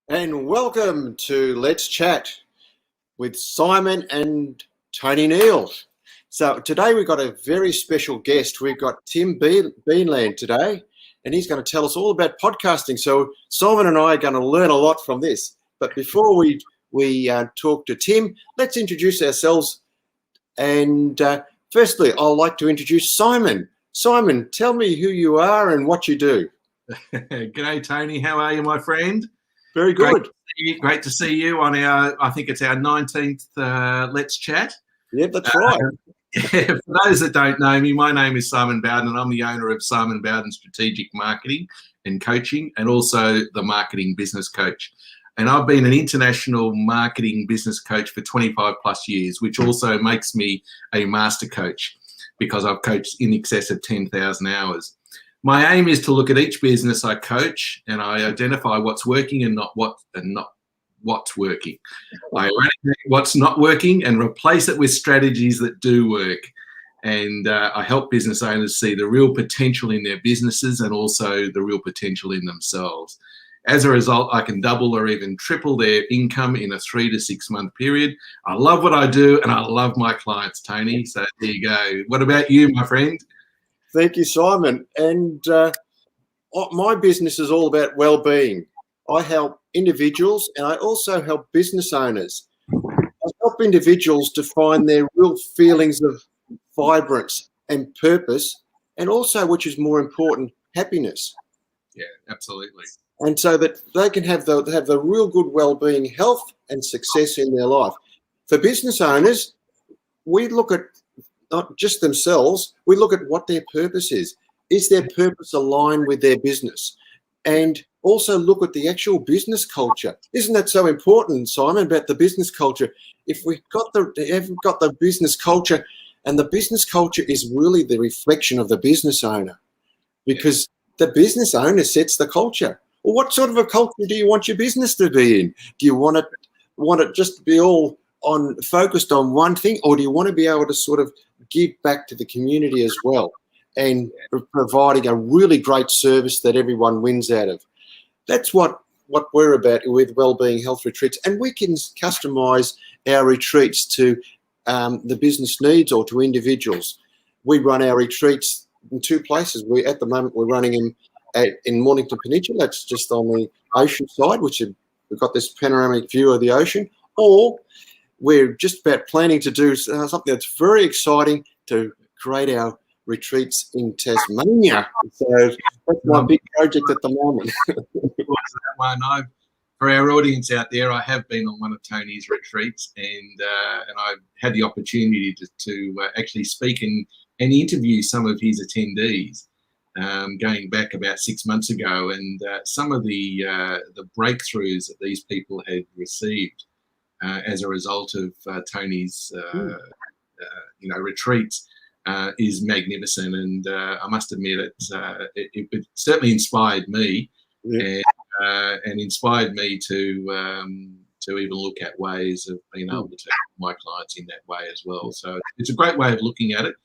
And welcome to Let's Chat with Simon and Tony Neal. So today we've got a very special guest. We've got Tim Beanland today, and he's going to tell us all about podcasting. So Simon and I are going to learn a lot from this. But before we talk to Tim, let's introduce ourselves. And firstly, I'd like to introduce Simon. Simon, tell me who you are and what you do. G'day, Tony. How are you, my friend? Very good. Great to see you on I think it's our 19th Let's Chat. Yeah, that's right. For those that don't know me, my name is Simon Bowden, and I'm the owner of Simon Bowden Strategic Marketing and Coaching, and also the Marketing Business Coach. And I've been an international marketing business coach for 25 plus years, which also makes me a master coach because I've coached in excess of 10,000 hours. My aim is to look at each business I coach and I identify what's working and not what's working. I eradicate what's not working and replace it with strategies that do work. And I help business owners see the real potential in their businesses and also the real potential in themselves. As a result, I can double or even triple their income in a 3 to 6 month period. I love what I do and I love my clients, Tony. So there you go. What about you, my friend? Thank you, Simon. And my business is all about well-being. I help individuals and I also help business owners. I help individuals to find their real feelings of vibrance and purpose, and also, which is more important, happiness. Yeah, absolutely. And so that they can have the real good well-being, health and success in their life. For business owners, we look at not just themselves, we look at what their purpose is. Is their purpose aligned with their business? And also look at the actual business culture. Isn't that so important, Simon, about the business culture? If we've got the business culture, and the business culture is really the reflection of the business owner, because the business owner sets the culture. Well, what sort of a culture do you want your business to be in? Do you want it just to be all focused on one thing, or do you want to be able to sort of give back to the community as well and providing a really great service that everyone wins out of? That's what we're about with Wellbeing Health Retreats, and we can customise our retreats to the business needs or to individuals. We run our retreats in two places. At the moment we're running them in Mornington Peninsula. That's just on the ocean side, which we've got this panoramic view of the ocean, or we're just about planning to do something that's very exciting, to create our retreats in Tasmania. So that's my big project at the moment. For our audience out there, I have been on one of Tony's retreats, and I've had the opportunity to actually speak and interview some of his attendees going back about 6 months ago, and some of the breakthroughs that these people had received as a result of Tony's retreats is magnificent, and I must admit it certainly inspired me, and inspired me to even look at ways of being able to take my clients in that way as well. So it's a great way of looking at it,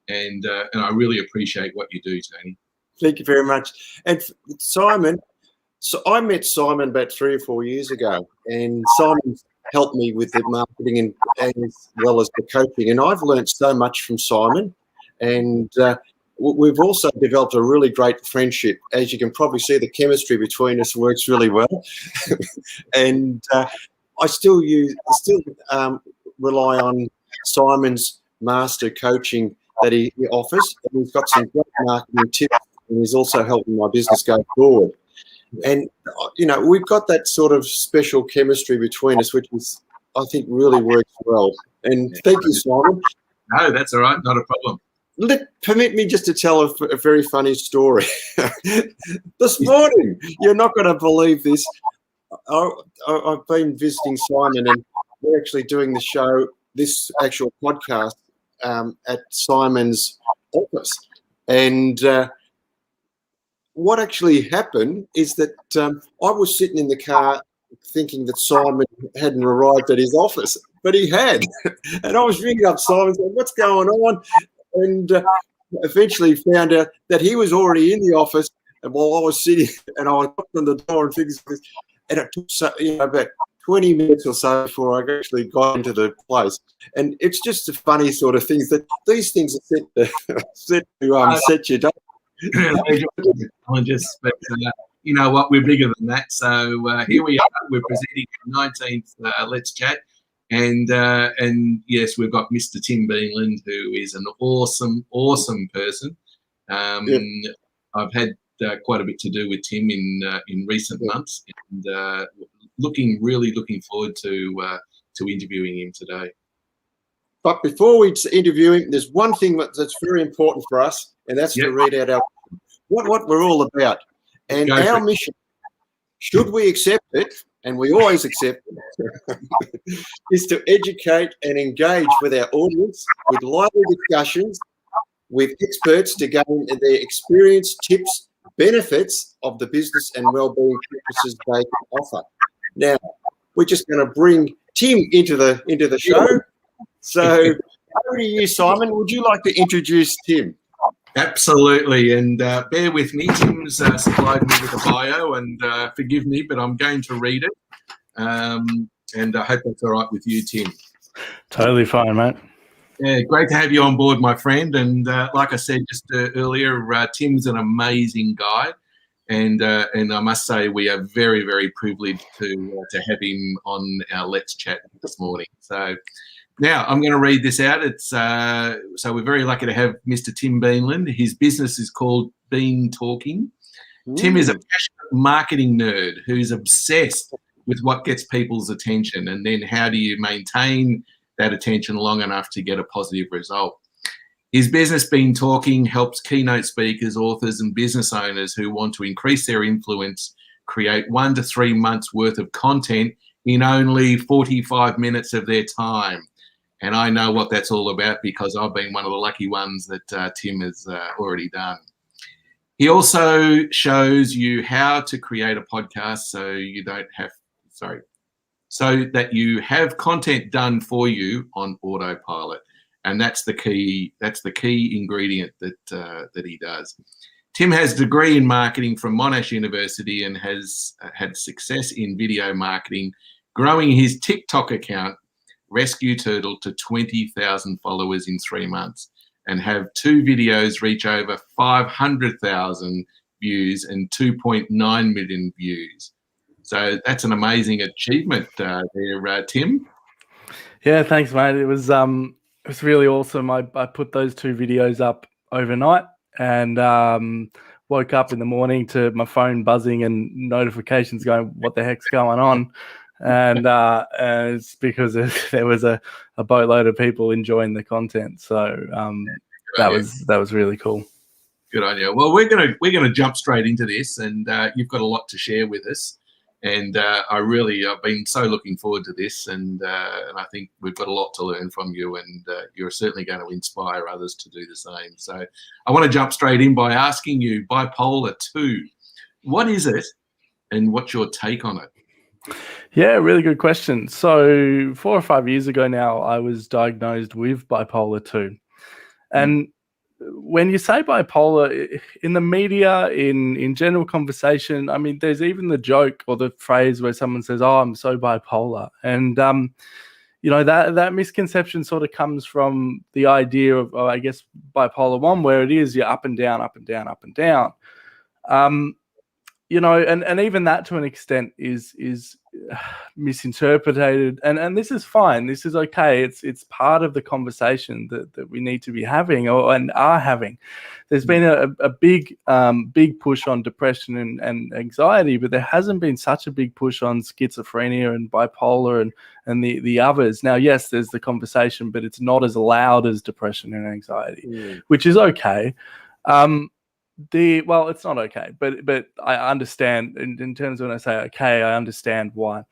and I really appreciate what you do, Tony. Thank you very much. And Simon, so I met Simon about 3 or 4 years ago, and Simon helped me with the marketing and as well as the coaching. And I've learned so much from Simon, and we've also developed a really great friendship. As you can probably see, the chemistry between us works really well. And I still rely on Simon's master coaching that he offers. And he's got some great marketing tips, and he's also helping my business go forward. And, we've got that sort of special chemistry between us, which is, I think, really works well. And thank you, Simon. No, that's all right. Not a problem. Permit me just to tell a very funny story. This morning, you're not going to believe this. I've been visiting Simon, and we're actually doing the show, this actual podcast, at Simon's office. And what actually happened is that I was sitting in the car thinking that Simon hadn't arrived at his office, but he had. And I was ringing up Simon saying, what's going on? And eventually found out that he was already in the office, and while I was sitting, and I knocked on the door and things like this, And it took about 20 minutes or so before I actually got into the place. And it's just the funny sort of things that these things are set to set you down. Challenges, but you know what? We're bigger than that. So here we are. We're presenting the 19th Let's Chat, and yes, we've got Mr. Tim Beanland, who is an awesome person. I've had quite a bit to do with Tim in recent months, and really looking forward to interviewing him today. But before we interview him, there's one thing that's very important for us, and that's to read out what we're all about. And our mission, should we accept it, and we always accept it, is to educate and engage with our audience with lively discussions with experts to gain their experience, tips, benefits of the business and wellbeing practices they can offer. Now, we're just going to bring Tim into the show. So over to you, Simon. Would you like to introduce Tim? Absolutely, and bear with me. Tim's supplied me with a bio, and forgive me, but I'm going to read it, and I hope that's all right with you, Tim. Totally fine, mate. Yeah, great to have you on board, my friend. And like I said just earlier, Tim's an amazing guy, and I must say we are very, very privileged to have him on our Let's Chat this morning. So. Now, I'm going to read this out. It's so we're very lucky to have Mr. Tim Beanland. His business is called Bean Talking. Tim is a passionate marketing nerd who's obsessed with what gets people's attention, and then how do you maintain that attention long enough to get a positive result. His business, Bean Talking, helps keynote speakers, authors, and business owners who want to increase their influence create 1 to 3 months worth of content in only 45 minutes of their time. And I know what that's all about because I've been one of the lucky ones that Tim has already done. He also shows you how to create a podcast so that you have content done for you on autopilot. And that's the key ingredient that he does. Tim has a degree in marketing from Monash University and has had success in video marketing, growing his TikTok account Rescue Turtle to 20,000 followers in 3 months, and have 2 videos reach over 500,000 views and 2.9 million views. So that's an amazing achievement there, Tim. Yeah, thanks, mate. It was really awesome. I put those 2 videos up overnight and woke up in the morning to my phone buzzing and notifications going, what the heck's going on? And it's because there was a boatload of people enjoying the content, so that was really cool. Good on you. Well, we're gonna jump straight into this, and you've got a lot to share with us, and I've been so looking forward to this, and I think we've got a lot to learn from you, and you're certainly going to inspire others to do the same. So I want to jump straight in by asking you, Bipolar II, what is it, and what's your take on it? Yeah, really good question. So 4 or 5 years ago now, I was diagnosed with bipolar II. And when you say bipolar, in the media, in general conversation, I mean, there's even the joke or the phrase where someone says, oh, I'm so bipolar. And, that misconception sort of comes from the idea of, I guess, bipolar 1, where it is you're up and down, up and down, up and down. And even that to an extent is misinterpreted, and this is fine. This is okay. It's part of the conversation that we need to be having and are having. There's been a big push on depression and anxiety, but there hasn't been such a big push on schizophrenia and bipolar and the others. Now, yes, there's the conversation, but it's not as loud as depression and anxiety, which is okay. It's not okay, but I understand in terms of when I say okay, I understand why.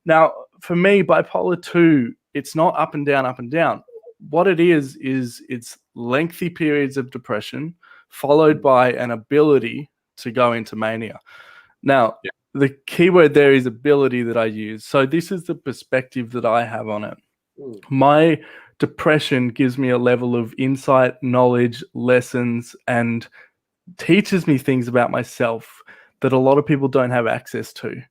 Now, for me, bipolar 2, it's not up and down, up and down. What it is it's lengthy periods of depression followed by an ability to go into mania. Now, the key word there is ability that I use. So this is the perspective that I have on it. My depression gives me a level of insight, knowledge, lessons, and teaches me things about myself that a lot of people don't have access to.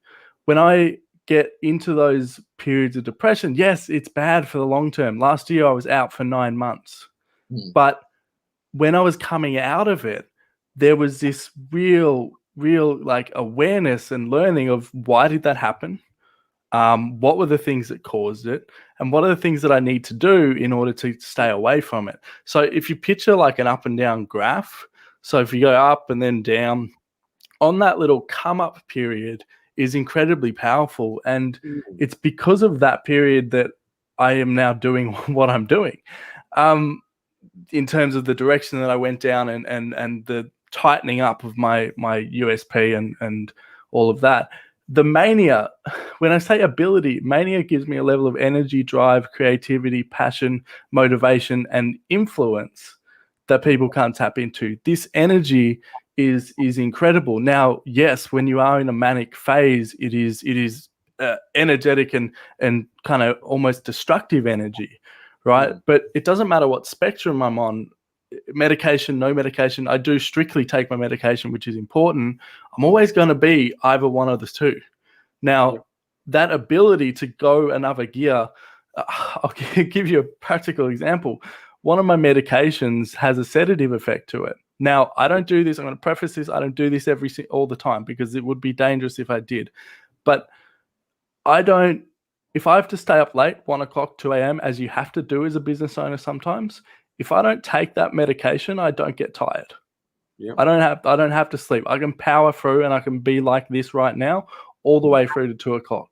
when I get into those periods of depression, yes, it's bad for the long term. Last year I was out for 9 months, but when I was coming out of it, there was this real like awareness and learning of why did that happen? What were the things that caused it? And what are the things that I need to do in order to stay away from it? So if you picture like an up and down graph, so if you go up and then down, on that little come up period is incredibly powerful. And it's because of that period that I am now doing what I'm doing. In terms of the direction that I went down and the tightening up of my USP and all of that. The mania, when I say ability, mania gives me a level of energy, drive, creativity, passion, motivation, and influence that people can't tap into. This energy is incredible. Now, yes, when you are in a manic phase, it is energetic and kind of almost destructive energy, right? But it doesn't matter what spectrum I'm on. Medication, no medication. I do strictly take my medication, which is important. I'm always going to be either one of the two. Now, that ability to go another gear, I'll give you a practical example. One of my medications has a sedative effect to it. Now, I don't do this. I'm going to preface this. I don't do this all the time because it would be dangerous if I did. But if I have to stay up late, 1 o'clock, 2 a.m., as you have to do as a business owner sometimes, if I don't take that medication, I don't get tired. I don't have to sleep. I can power through and I can be like this right now all the way through to 2 o'clock.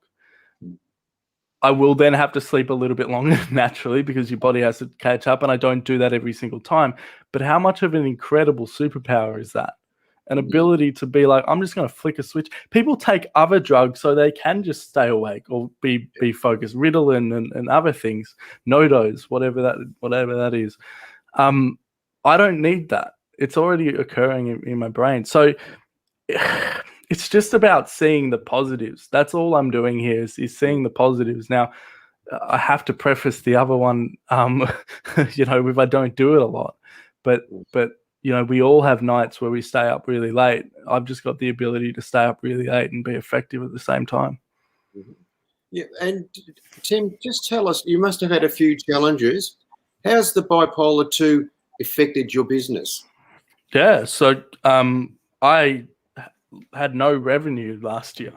I will then have to sleep a little bit longer naturally because your body has to catch up, and I don't do that every single time. But how much of an incredible superpower is that? An ability to be like, I'm just going to flick a switch. People take other drugs so they can just stay awake or be focused. Ritalin and other things, NoDoz, whatever that is. I don't need that. It's already occurring in my brain. So it's just about seeing the positives. That's all I'm doing here is seeing the positives. Now, I have to preface the other one, if I don't do it a lot, but we all have nights where we stay up really late. I've just got the ability to stay up really late and be effective at the same time. Yeah, and Tim, just tell us, you must have had a few challenges. How's the Bipolar II affected your business? Yeah, so I had no revenue last year.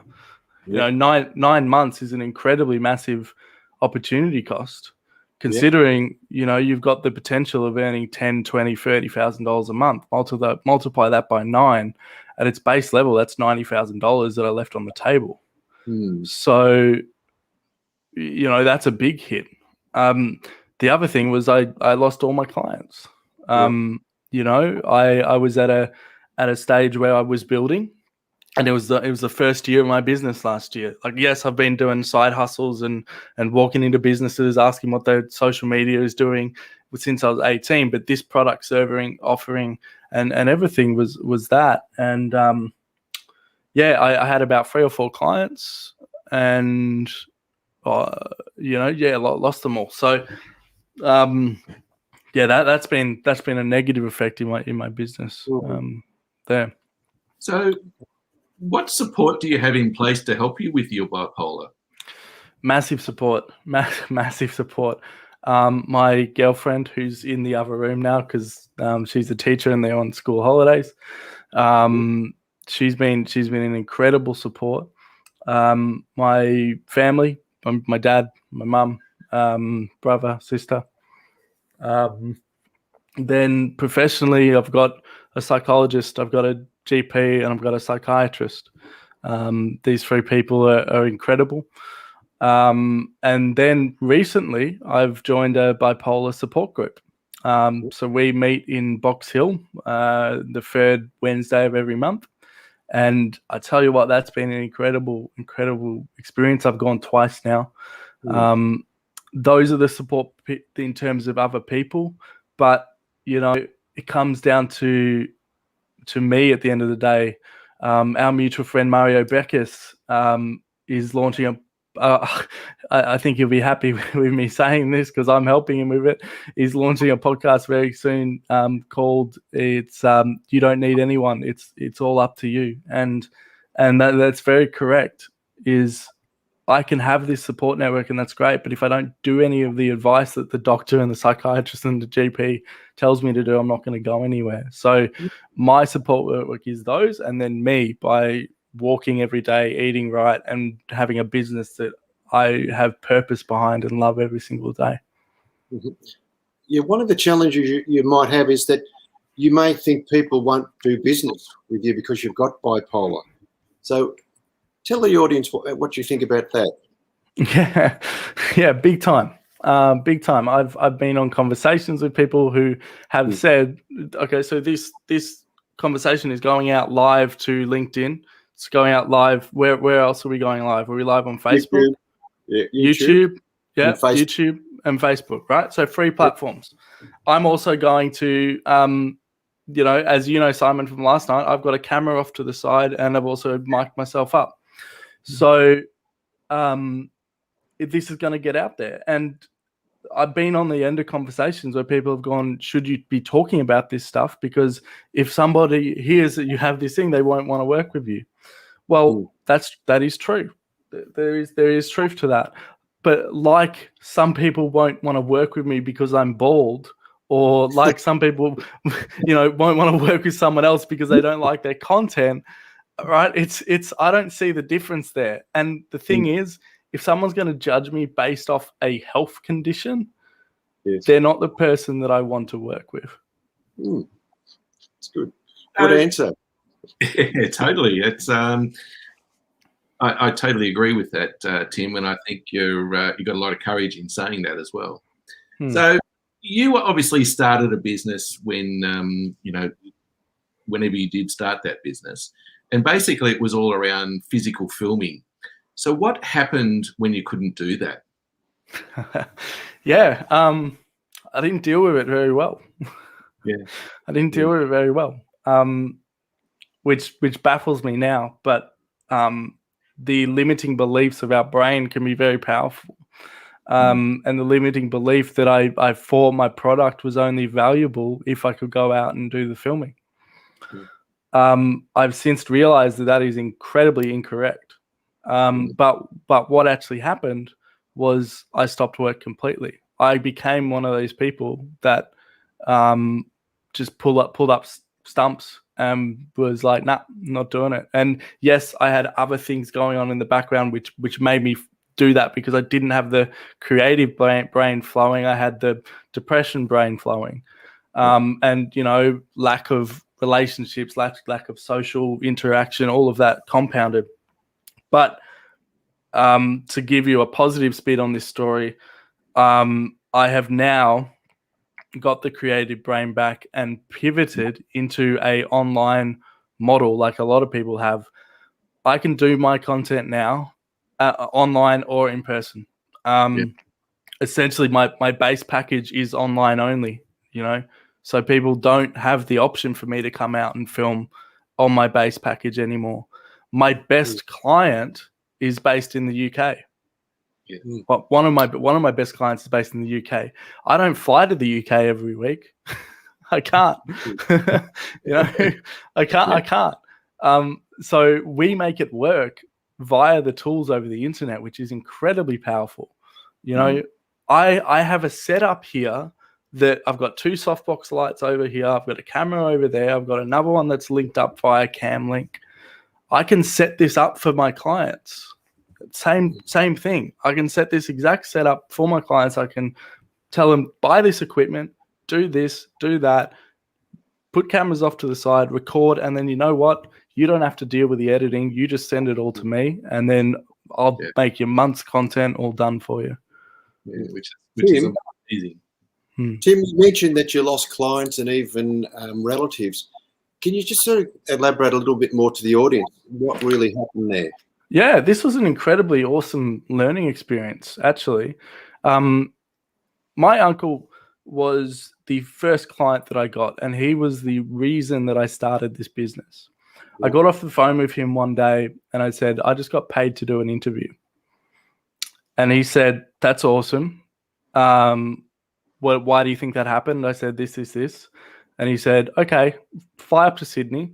Yeah. 9 months is an incredibly massive opportunity cost. Considering, you've got the potential of earning $10,000, $20,000, $30,000 a month, multiply that by 9, at its base level, that's $90,000 that I left on the table. So, that's a big hit. The other thing was I lost all my clients. I was at a stage where I was building. And it was the first year of my business last year. Like, yes, I've been doing side hustles and walking into businesses, asking what their social media is doing since I was 18. But this product offering and everything was that. And I had about 3 or 4 clients, and lost them all. So that's been a negative effect in my business there. So, what support do you have in place to help you with your bipolar? Massive support, massive support. My girlfriend, who's in the other room now because she's a teacher and they're on school holidays, she's been an incredible support. My family, my dad, my mum, brother, sister. Then professionally, I've got a psychologist, I've got a GP, and I've got a psychiatrist. These 3 people are incredible. And then recently, I've joined a bipolar support group. So we meet in Box Hill the 3rd Wednesday of every month. And I tell you what, that's been an incredible experience. I've gone twice now. Those are the support in terms of other people. But, it comes down to me at the end of the day. Our mutual friend Mario Beckis is launching I think he'll be happy with me saying this because I'm helping him with it. He's launching a podcast very soon called "It's You Don't Need Anyone. It's all up to you," and that's very correct. is I can have this support network, and that's great. But if I don't do any of the advice that the doctor and the psychiatrist and the GP tells me to do, I'm not going to go anywhere. So my support network is those, and then me by walking every day, eating right, and having a business that I have purpose behind and love every single day. Mm-hmm. Yeah, one of the challenges you might have is that you may think people won't do business with you because you've got bipolar. So tell the audience what you think about that. Yeah, big time. Big time. I've been on conversations with people who have said, okay, so this conversation is going out live to LinkedIn. It's going out live. Where else are we going live? Are we live on Facebook? YouTube. Yeah, YouTube and Facebook, right? So 3 platforms. I'm also going to, as you know, Simon, from last night, I've got a camera off to the side and I've also mic'd myself up. So if this is going to get out there. And I've been on the end of conversations where people have gone, should you be talking about this stuff? Because if somebody hears that you have this thing, they won't want to work with you. Well, that is true. There is truth to that. But like some people won't want to work with me because I'm bald, or like some people, won't want to work with someone else because they don't like their content, right? It's I don't see the difference there. And the thing is, if someone's going to judge me based off a health condition, they're not the person that I want to work with. It's good. Good answer. Yeah, totally. It's I totally agree with that, Tim, and I think you got a lot of courage in saying that as well. So you obviously started a business when whenever you did start that business, and basically it was all around physical filming. So what happened when you couldn't do that? I didn't deal with it very well. I didn't deal with it very well, which baffles me now. But the limiting beliefs of our brain can be very powerful. And the limiting belief that I thought my product was only valuable if I could go out and do the filming. I've since realized that is incredibly incorrect. But what actually happened was I stopped work completely. I became one of those people that just pulled up stumps and was like, nah, not doing it. And yes, I had other things going on in the background which made me do that, because I didn't have the creative brain flowing. I had the depression brain flowing, and lack of relationships, lack of social interaction, all of that compounded. But to give you a positive spin on this story, I have now got the creative brain back and pivoted into a online model like a lot of people have. I can do my content now online or in person. Essentially, my base package is online only, so people don't have the option for me to come out and film on my base package anymore. My best client is based in the UK. But one of my best clients is based in the UK. I don't fly to the UK every week. I can't. I can't. So we make it work via the tools over the internet, which is incredibly powerful. I have a setup here that I've got 2 softbox lights over here. I've got a camera over there. I've got another one that's linked up via CamLink. I can set this up for my clients. Same thing. I can set this exact setup for my clients. I can tell them, buy this equipment, do this, do that, put cameras off to the side, record, and then you know what? You don't have to deal with the editing. You just send it all to me, and then I'll make your month's content all done for you. Which is amazing. Tim, you mentioned that you lost clients and even relatives. Can you just sort of elaborate a little bit more to the audience? What really happened there? Yeah, this was an incredibly awesome learning experience, actually. My uncle was the first client that I got, and he was the reason that I started this business. I got off the phone with him one day and I said, I just got paid to do an interview. And he said, that's awesome. Why do you think that happened? I said, this. And he said, okay, fly up to Sydney.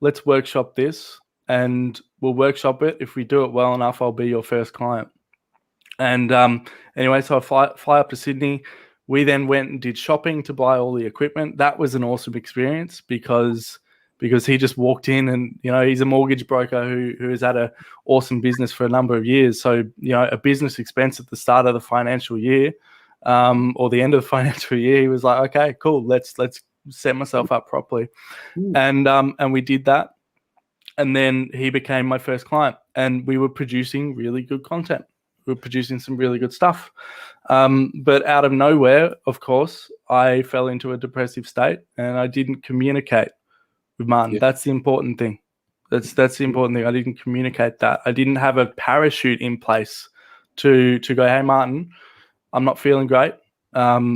Let's workshop this. And we'll workshop it. If we do it well enough, I'll be your first client. And anyway, so I fly up to Sydney. We then went and did shopping to buy all the equipment. That was an awesome experience because he just walked in, and he's a mortgage broker who has had an awesome business for a number of years. So a business expense at the start of the financial year, or the end of the financial year, he was like, okay, cool, let's set myself up properly. And we did that. And then he became my first client, and we were producing really good content. We were producing some really good stuff. But out of nowhere, of course, I fell into a depressive state, and I didn't communicate with Martin. Yeah. That's the important thing. That's the important thing. I didn't communicate that. I didn't have a parachute in place to go, hey, Martin, I'm not feeling great, but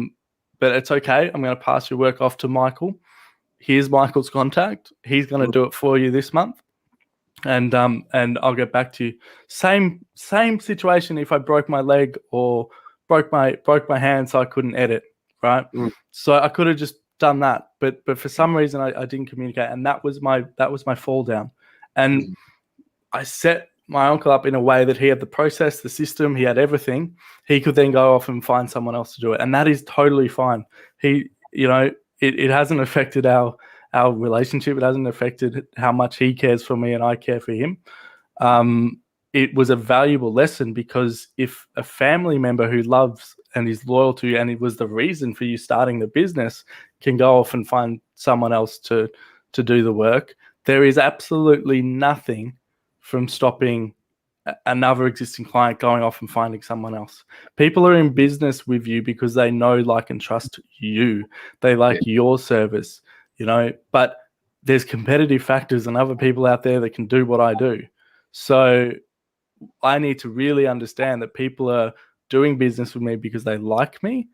it's okay. I'm going to pass your work off to Michael. Here's Michael's contact. He's going to do it for you this month. And I'll get back to you. Same situation if I broke my leg or broke my hand so I couldn't edit, right? So I could have just done that, but for some reason I didn't communicate, and that was my fall down. And I set my uncle up in a way that he had the process, the system, he had everything. He could then go off and find someone else to do it, and that is totally fine. It hasn't affected our relationship. It hasn't affected how much he cares for me and I care for him. It was a valuable lesson, because if a family member who loves and is loyal to you, and it was the reason for you starting the business, can go off and find someone else to do the work, there is absolutely nothing from stopping another existing client going off and finding someone else. People are in business with you because they know, like, and trust you. They like your service, but there's competitive factors and other people out there that can do what I do. So I need to really understand that people are doing business with me because they like me,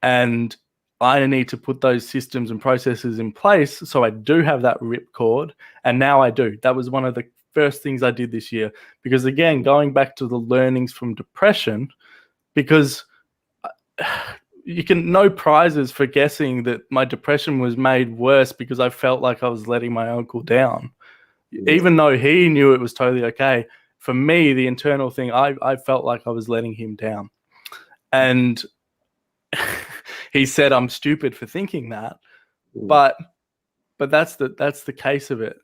and I need to put those systems and processes in place so I do have that ripcord. And now I do. That was one of the first things I did this year, because, again, going back to the learnings from depression, because no prizes for guessing that my depression was made worse because I felt like I was letting my uncle down. Even though he knew it was totally okay, for me, the internal thing, I felt like I was letting him down. And he said I'm stupid for thinking that, but that's the case of it.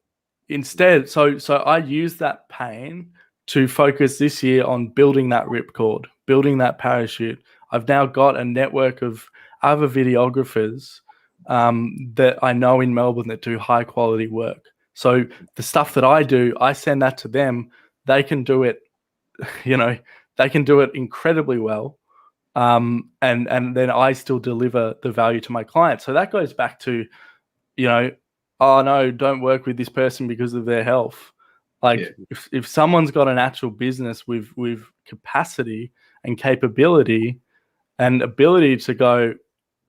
Instead, so I used that pain to focus this year on building that ripcord, building that parachute. I've now got a network of other videographers that I know in Melbourne that do high quality work. So the stuff that I do, I send that to them. They can do it, they can do it incredibly well. And then I still deliver the value to my clients. So that goes back to, oh no, don't work with this person because of their health. Like, if someone's got an actual business with capacity and capability and ability to go,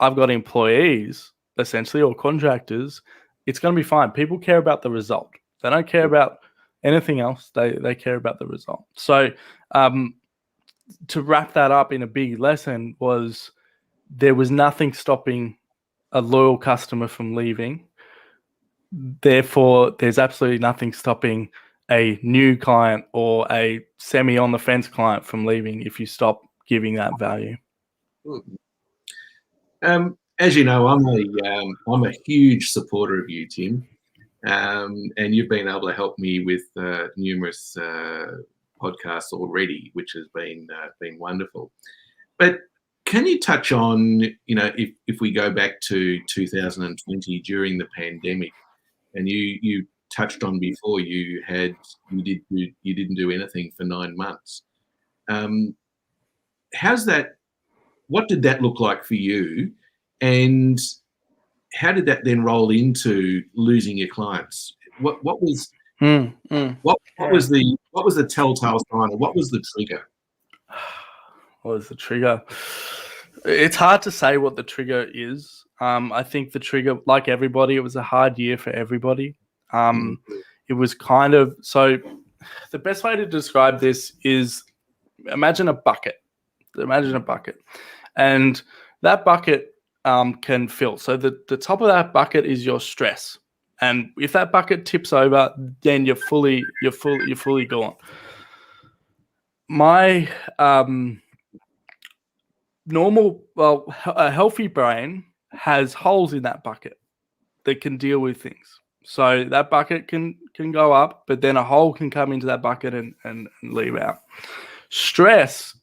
I've got employees essentially, or contractors, it's going to be fine. People care about the result. They don't care about anything else. They care about the result. So to wrap that up in a big lesson was, there was nothing stopping a loyal customer from leaving. Therefore, there's absolutely nothing stopping a new client or a semi-on-the-fence client from leaving if you stop giving that value. As you know, I'm a huge supporter of you, Tim, and you've been able to help me with numerous podcasts already, which has been wonderful. But can you touch on, if we go back to 2020 during the pandemic, and you touched on before you didn't do anything for 9 months. What did that look like for you, and how did that then roll into losing your clients? What was the telltale sign, or what was the trigger? What was the trigger? It's hard to say what the trigger is. I think the trigger, like everybody, it was a hard year for everybody. It was kind of, so the best way to describe this is, imagine a bucket. And that bucket can fill. So the top of that bucket is your stress. And if that bucket tips over, then you're fully gone. My a healthy brain has holes in that bucket that can deal with things. So that bucket can go up, but then a hole can come into that bucket and leave out. Stress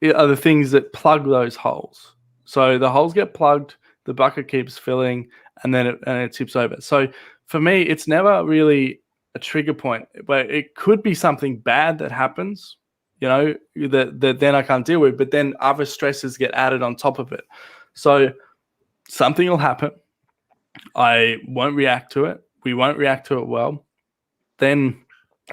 are the things that plug those holes. So the holes get plugged, the bucket keeps filling, and then it tips over. So for me, it's never really a trigger point, but it could be something bad that happens, that then I can't deal with, but then other stresses get added on top of it. So something will happen. I won't react to it. We won't react to it well. Then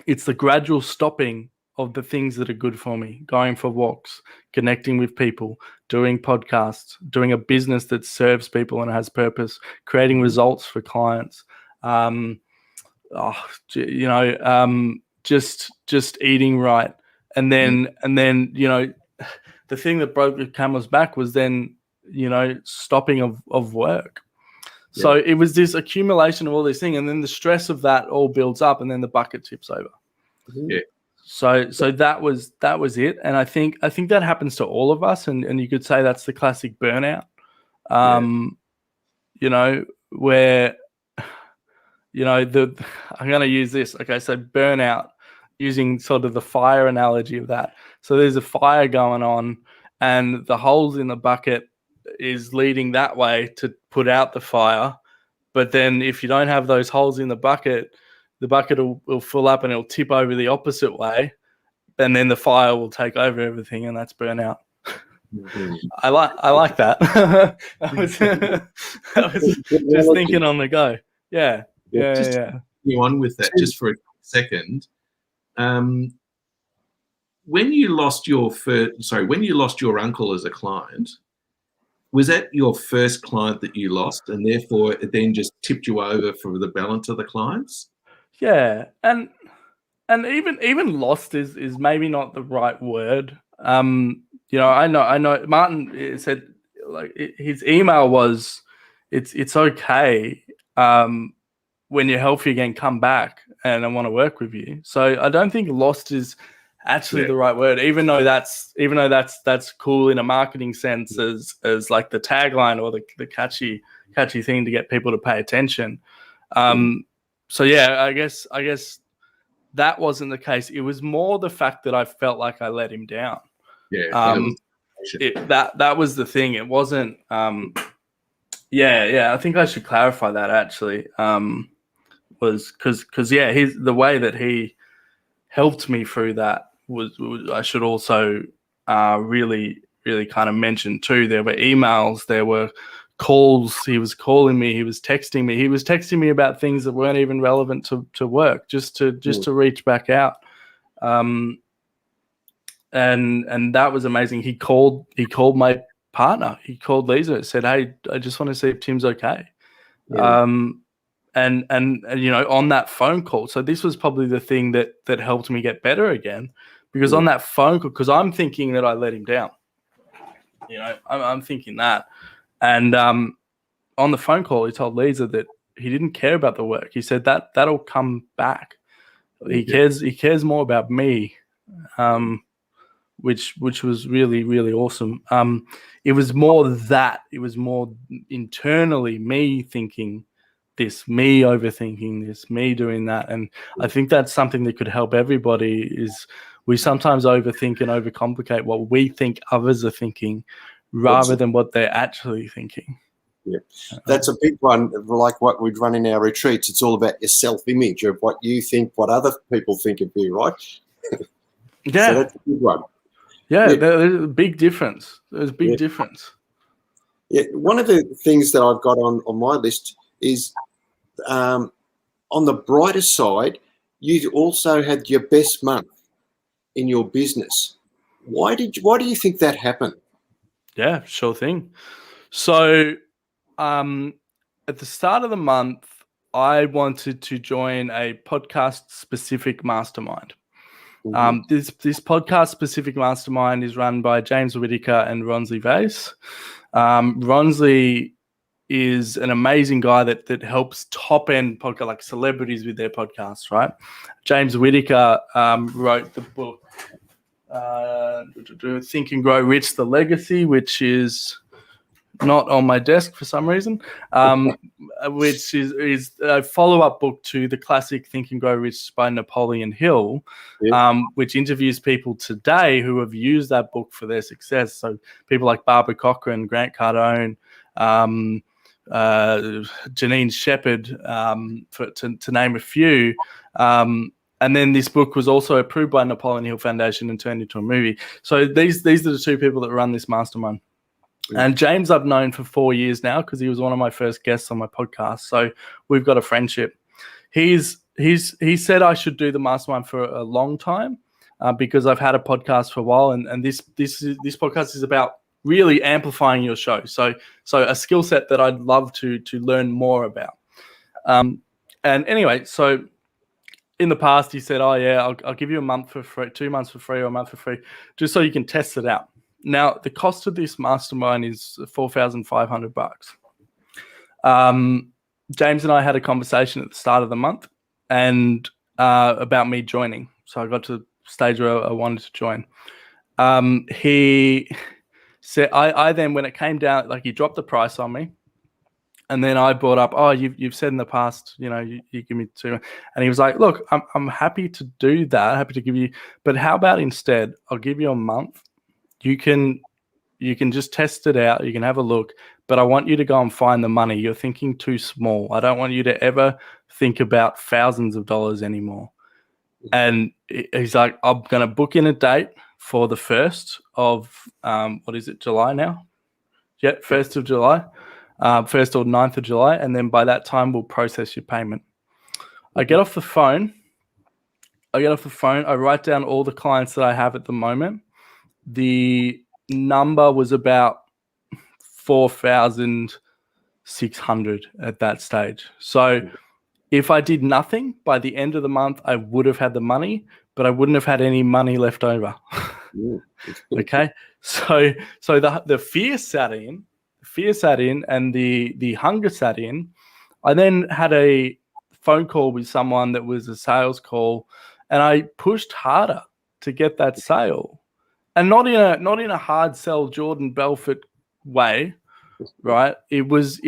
it's the gradual stopping of the things that are good for me, going for walks, connecting with people, doing podcasts, doing a business that serves people and has purpose, creating results for clients, just eating right. And then, the thing that broke the camel's back was then, stopping of work. Yeah. So it was this accumulation of all these things, and then the stress of that all builds up, and then the bucket tips over. Yeah. So that was it, and I think that happens to all of us, and you could say that's the classic burnout. Where I'm going to use this. Okay, so burnout, using sort of the fire analogy of that. So there's a fire going on, and the holes in the bucket is leading that way to put out the fire. But then if you don't have those holes in the bucket will fill up and it'll tip over the opposite way, and then the fire will take over everything, and that's burnout. Mm-hmm. I like that. I was just thinking on the go. Yeah. You on with that just for a second. When you lost your uncle as a client, was that your first client that you lost, and therefore it then just tipped you over for the balance of the clients? Yeah, and even lost is maybe not the right word. I know Martin said, like, his email was, it's okay when you're healthy again, come back and I want to work with you. So I don't think lost is actually the right word, even though that's cool in a marketing sense as like the tagline or the catchy thing to get people to pay attention. So yeah, I guess that wasn't the case. It was more the fact that I felt like I let him down. Yeah. That was the thing. It wasn't. I think I should clarify that actually. Was because the way that he helped me through that was I should also really kind of mention too. There were emails, there were calls. He was calling me. He was texting me. He was texting me about things that weren't even relevant to work, just to reach back out. And that was amazing. He called my partner. He called Lisa and said, "Hey, I just want to see if Tim's okay." Yeah. And on that phone call. So this was probably the thing that helped me get better again, because on that phone call, because I'm thinking that I let him down. I'm thinking that. And on the phone call, he told Lisa that he didn't care about the work. He said that'll come back. He cares more about me, which was really, really awesome. It was more that. It was more internally me thinking this, me overthinking this, me doing that. And I think that's something that could help everybody, is we sometimes overthink and overcomplicate what we think others are thinking rather than what they're actually thinking. Yeah, that's a big one. Like what we'd run in our retreats, it's all about your self-image of what you think, what other people think of you, right? Yeah. So that's a big one. Yeah, there's a big difference. There's a big difference. Yeah, one of the things that I've got on my list is on the brighter side, you also had your best month in your business. Why do you think that happened? Yeah, sure thing. So at the start of the month, I wanted to join a podcast-specific mastermind. This podcast-specific mastermind is run by James Whittaker and Ronsley Vase. Ronsley is an amazing guy that helps top end podcast, like celebrities with their podcasts, right? James Whitaker wrote the book Think and Grow Rich, The Legacy, which is not on my desk for some reason, which is a follow-up book to the classic Think and Grow Rich by Napoleon Hill, which interviews people today who have used that book for their success. So people like Barbara Cochran, Grant Cardone, Janine Shepherd, to name a few. And then this book was also approved by Napoleon Hill Foundation and turned into a movie. So these are the two people that run this mastermind. And James I've known for 4 years now because he was one of my first guests on my podcast. So we've got a friendship. He said I should do the mastermind for a long time because I've had a podcast for a while, and this podcast is about really amplifying your show. So a skill set that I'd love to learn more about. And anyway, so in the past he said, "Oh yeah, I'll give you a month for free, 2 months for free, or a month for free, just so you can test it out." Now, the cost of this mastermind is $4,500. James and I had a conversation at the start of the month and about me joining. So I got to the stage where I wanted to join. He said, I then, when it came down, like he dropped the price on me. And then I brought up, "Oh, you've said in the past, you give me 2. And he was like, "Look, I'm happy to do that, happy to give you, but how about instead, I'll give you a month. You can just test it out. You can have a look, but I want you to go and find the money. You're thinking too small. I don't want you to ever think about thousands of dollars anymore." And he's like, "I'm going to book in a date for the 1st of, July now? Yeah, 1st of July, 1st or 9th of July. And then by that time, we'll process your payment." I get off the phone. I write down all the clients that I have at the moment. The number was about 4,600 at that stage. So if I did nothing, by the end of the month, I would have had the money, but I wouldn't have had any money left over. Okay. So the fear sat in, and the hunger sat in. I then had a phone call with someone that was a sales call, and I pushed harder to get that sale. And not in a hard sell Jordan Belfort way, right? It was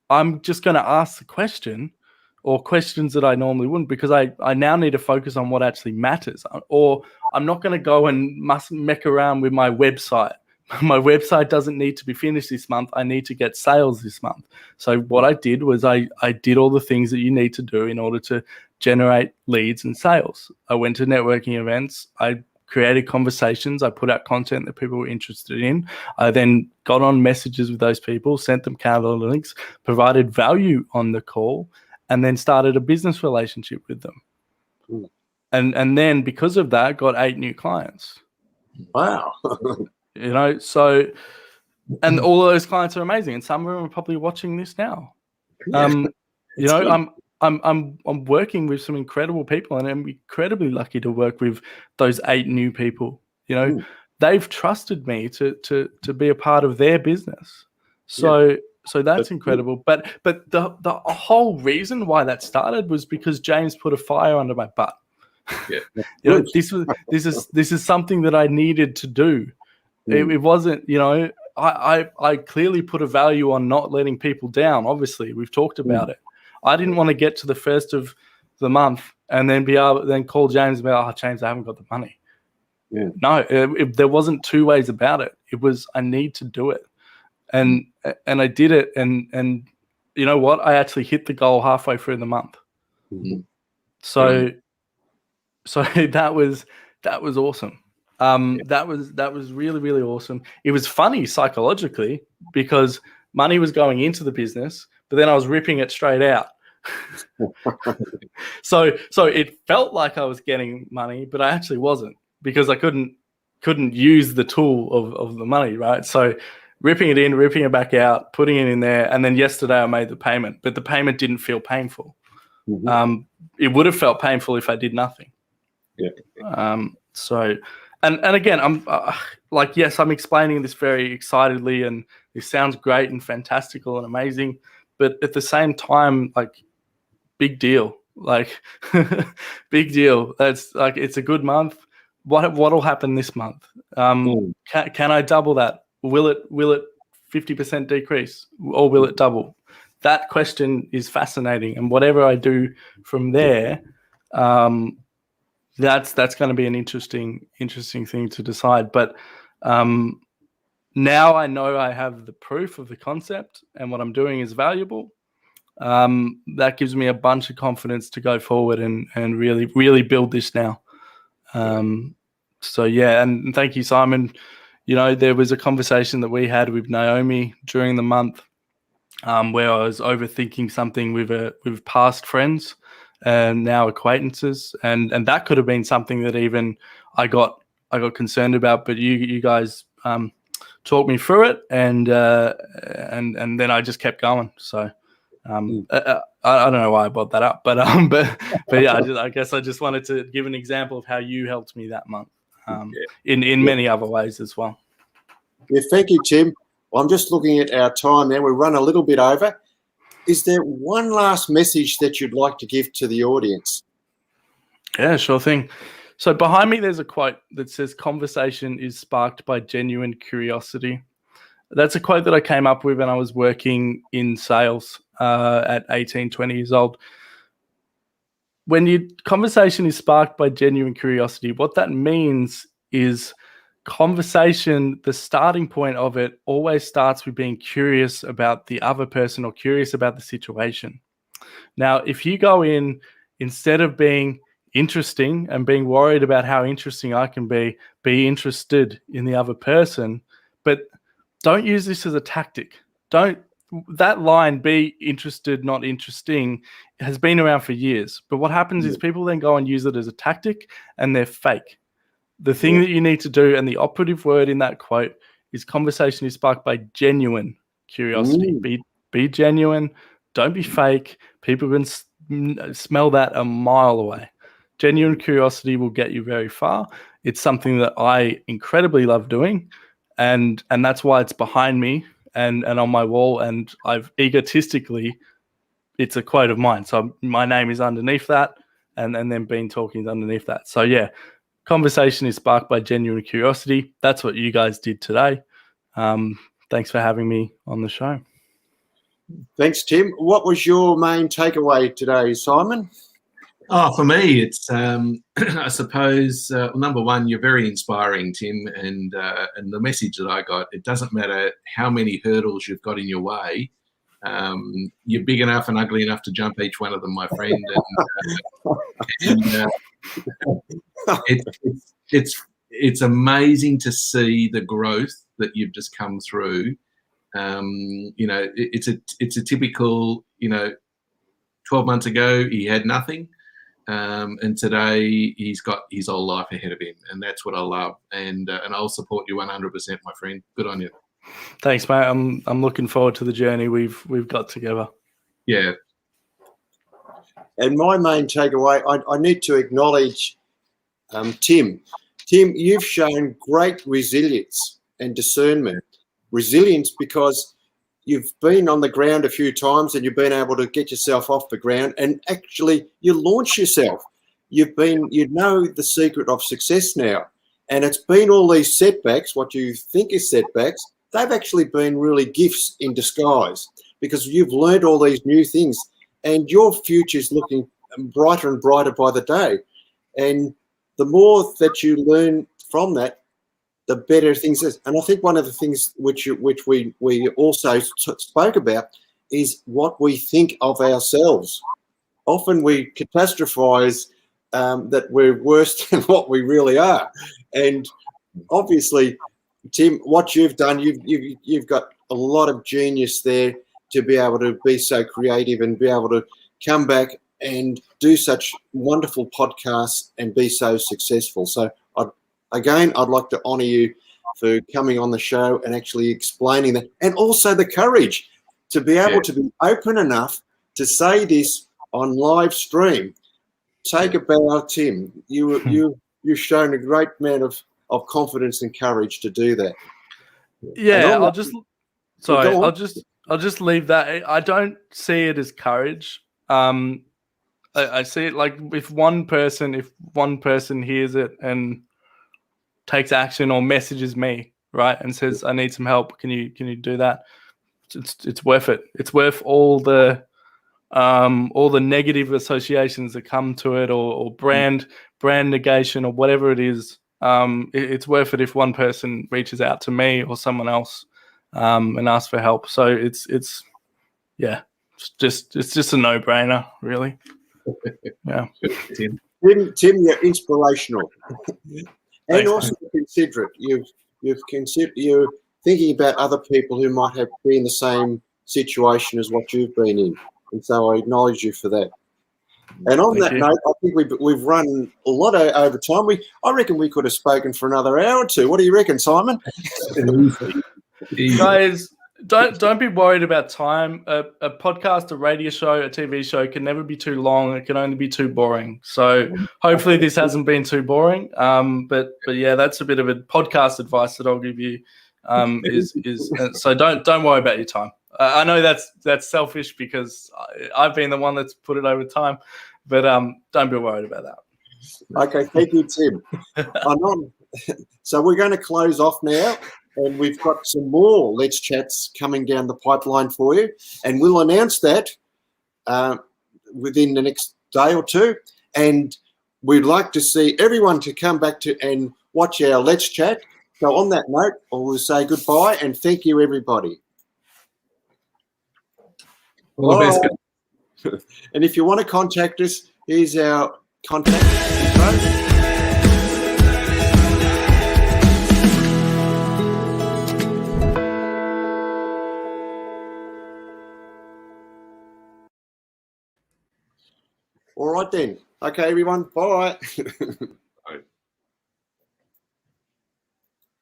I'm just going to ask the question, or questions that I normally wouldn't, because I now need to focus on what actually matters. Or I'm not going to go and mess around with my website. My website doesn't need to be finished this month. I need to get sales this month. So what I did was I did all the things that you need to do in order to generate leads and sales. I went to networking events. I created conversations. I put out content that people were interested in. I then got on messages with those people, sent them calendar links, provided value on the call, and then started a business relationship with them. And then because of that, got 8 new clients. Wow. So, and all of those clients are amazing. And some of them are probably watching this now. I'm working with some incredible people, and I'm incredibly lucky to work with those 8 new people. They've trusted me to be a part of their business. So that's incredible. But the whole reason why that started was because James put a fire under my butt. Yeah. This is something that I needed to do. It wasn't, I clearly put a value on not letting people down. Obviously, we've talked about it. I didn't want to get to the 1st of the month and then then call James about, "Oh, James, I haven't got the money." Yeah. No, there wasn't 2 ways about it. It was, I need to do it. And I did it. And you know what? I actually hit the goal halfway through the month. Mm-hmm. So that was awesome. That was really, really awesome. It was funny psychologically because money was going into the business, but then I was ripping it straight out. So it felt like I was getting money, but I actually wasn't, because I couldn't use the tool of the money, right? So ripping it in, ripping it back out, putting it in there, and then yesterday I made the payment, but the payment didn't feel painful. Mm-hmm. It would have felt painful if I did nothing. Yeah. And again, I'm yes, I'm explaining this very excitedly and This sounds great and fantastical and amazing, but at the same time, like, big deal. Like, big deal. That's like, it's a good month. What'll happen this month? Can I double that? Will it 50% decrease, or will it double? That question is fascinating, and whatever I do from there, that's going to be an interesting thing to decide. But now I know I have the proof of the concept, and what I'm doing is valuable. That gives me a bunch of confidence to go forward and really build this now. So yeah, and thank you, Simon. You know, there was a conversation that we had with Naomi during the month where I was overthinking something with past friends and now acquaintances, and that could have been something that even I got concerned about, but you guys talked me through it, and then I just kept going. So I don't know why I brought that up, but yeah, I guess I just wanted to give an example of how you helped me that month, in many other ways as well. Yeah, thank you, Tim. Well, I'm just looking at our time now. We run a little bit over. Is there one last message that you'd like to give to the audience? Yeah, sure thing. So behind me, there's a quote that says, "Conversation is sparked by genuine curiosity." That's a quote that I came up with when I was working in sales at 18, 20 years old. When your conversation is sparked by genuine curiosity, what that means is conversation, the starting point of it always starts with being curious about the other person or curious about the situation. Now, if you go in, instead of being interesting and being worried about how interesting I can be interested in the other person, but don't use this as a tactic. That line, be interested, not interesting, has been around for years. But what happens is people then go and use it as a tactic, and they're fake. The thing that you need to do, and the operative word in that quote, is conversation is sparked by genuine curiosity. Be genuine. Don't be fake. People can smell that a mile away. Genuine curiosity will get you very far. It's something that I incredibly love doing, and that's why it's behind me and on my wall. And I've egotistically, it's a quote of mine. So my name is underneath that, and then Bean Talking is underneath that. So yeah. Conversation is sparked by genuine curiosity. That's what you guys did today. Thanks for having me on the show. Thanks, Tim. What was your main takeaway today, Simon? Oh, for me, it's I suppose number one, you're very inspiring, Tim, and the message that I got, it doesn't matter how many hurdles you've got in your way. You're big enough and ugly enough to jump each one of them, my friend. It's amazing to see the growth that you've just come through. You know, it's a typical, 12 months ago he had nothing, and today he's got his whole life ahead of him, and that's what I love. And I'll support you 100%, my friend. Good on you. Thanks, mate. I'm looking forward to the journey we've got together. Yeah. And my main takeaway, I need to acknowledge Tim. Tim, you've shown great resilience and discernment. Resilience because you've been on the ground a few times and you've been able to get yourself off the ground, and actually you launch yourself. You know the secret of success now. And it's been all these setbacks, what you think is setbacks, they've actually been really gifts in disguise, because you've learned all these new things and your future's looking brighter and brighter by the day. And the more that you learn from that, the better things is. And I think one of the things which we also spoke about is what we think of ourselves. Often we catastrophize that we're worse than what we really are. And obviously, Tim, what you've done, you've got a lot of genius there to be able to be so creative and be able to come back and do such wonderful podcasts and be so successful. So I'd like to honour you for coming on the show and actually explaining that, and also the courage to be able to be open enough to say this on live stream. Take a bow, Tim. You've shown a great amount of confidence and courage to do that. Yeah, Sorry, Go on. I'll just leave that. I don't see it as courage. I see it like if one person hears it and takes action or messages me, right, and says, I need some help, can you do that? It's worth it. It's worth all the negative associations that come to it, or brand negation, or whatever it is. It's worth it if one person reaches out to me or someone else and asks for help. So it's just a no-brainer, really. Yeah. Tim, you're inspirational, and Thanks, also considerate. You're thinking about other people who might have been in the same situation as what you've been in, and so I acknowledge you for that. And on Thank that you. note, I think we've run a lot over time. I reckon we could have spoken for another hour or two. What do you reckon, Simon? Guys, don't be worried about time. A podcast, a radio show, a TV show can never be too long. It can only be too boring. So hopefully this hasn't been too boring. But yeah, that's a bit of a podcast advice that I'll give you. So don't worry about your time. I know that's selfish because I've been the one that's put it over time, but don't be worried about that. Okay, thank you, Tim. So we're going to close off now, and we've got some more Let's Chats coming down the pipeline for you, and we'll announce that within the next day or two. And we'd like to see everyone to come back to and watch our Let's Chat. So on that note, we'll say goodbye and thank you, everybody. All the best. And if you want to contact us, here's our contact info. All right then. Okay, everyone. Bye.